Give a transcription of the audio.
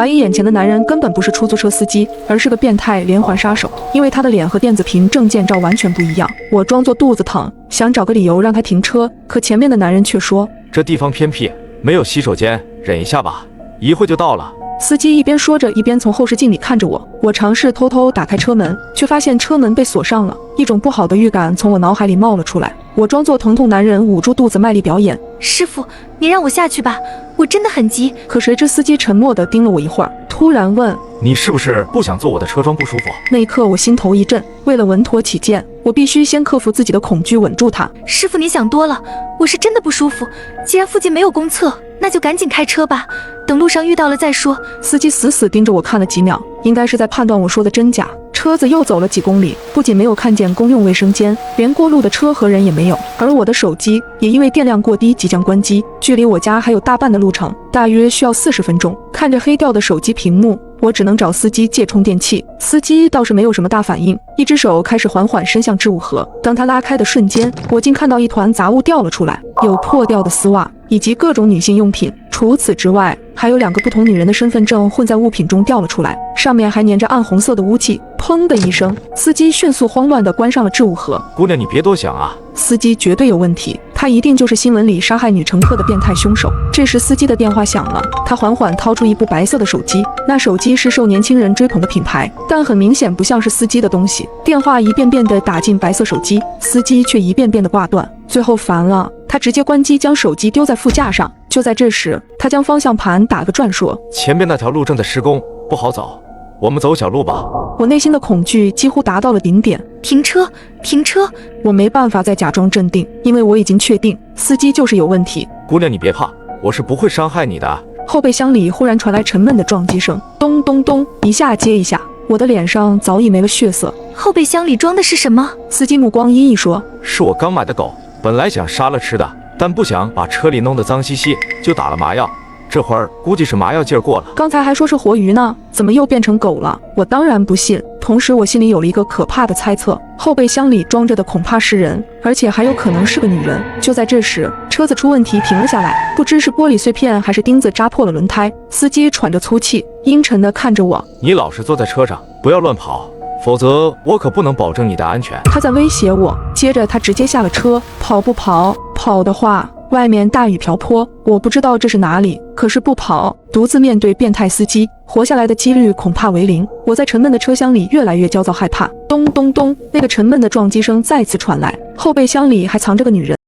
怀疑眼前的男人根本不是出租车司机，而是个变态连环杀手，因为他的脸和电子屏证件照完全不一样。我装作肚子疼，想找个理由让他停车，可前面的男人却说：“这地方偏僻，没有洗手间，忍一下吧，一会就到了。”司机一边说着，一边从后视镜里看着我。我尝试偷偷打开车门，却发现车门被锁上了。一种不好的预感从我脑海里冒了出来。我装作疼痛男人，捂住肚子卖力表演：“师傅，你让我下去吧，我真的很急。”可谁知司机沉默地盯了我一会儿，突然问：“你是不是不想坐我的车装不舒服？”那一刻我心头一震，为了稳妥起见，我必须先克服自己的恐惧，稳住他。师傅，你想多了，我是真的不舒服。既然附近没有公厕，那就赶紧开车吧，等路上遇到了再说。司机死死盯着我看了几秒，应该是在判断我说的真假。车子又走了几公里，不仅没有看见公用卫生间，连过路的车和人也没有。而我的手机也因为电量过低即将关机，距离我家还有大半的路程，大约需要40分钟。看着黑掉的手机屏幕，我只能找司机借充电器。司机倒是没有什么大反应，一只手开始缓缓伸向置物盒。当他拉开的瞬间，我竟看到一团杂物掉了出来，有破掉的丝袜以及各种女性用品。除此之外，还有2个不同女人的身份证混在物品中掉了出来，上面还粘着暗红色的污迹。砰的一声，司机迅速慌乱地关上了置物盒。姑娘，你别多想啊，司机绝对有问题，他一定就是新闻里杀害女乘客的变态凶手。这时司机的电话响了，他缓缓掏出一部白色的手机，那手机是受年轻人追捧的品牌，但很明显不像是司机的东西。电话一遍遍地打进白色手机，司机却一遍遍地挂断。最后烦了，他直接关机，将手机丢在副驾上。就在这时，他将方向盘打个转，说：“前边那条路正在施工，不好走，我们走小路吧。”我内心的恐惧几乎达到了顶点。停车，停车！我没办法再假装镇定，因为我已经确定司机就是有问题。姑娘，你别怕，我是不会伤害你的。后备箱里忽然传来沉闷的撞击声，咚咚咚，一下接一下。我的脸上早已没了血色。后备箱里装的是什么？司机目光阴翳说：“是我刚买的狗，本来想杀了吃的，但不想把车里弄得脏兮兮，就打了麻药。这会儿估计是麻药劲儿过了。刚才还说是活鱼呢，怎么又变成狗了？”我当然不信。同时我心里有了一个可怕的猜测，后备箱里装着的恐怕是人，而且还有可能是个女人。就在这时，车子出问题停了下来，不知是玻璃碎片还是钉子扎破了轮胎。司机喘着粗气，阴沉地看着我：“你老实坐在车上，不要乱跑，否则我可不能保证你的安全。”他在威胁我。接着他直接下了车。跑不跑？跑的话，外面大雨瓢泼，我不知道这是哪里，可是不跑，独自面对变态司机，活下来的几率恐怕为0。我在沉闷的车厢里越来越焦躁害怕。咚咚咚，那个沉闷的撞击声再次传来，后备箱里还藏着个女人。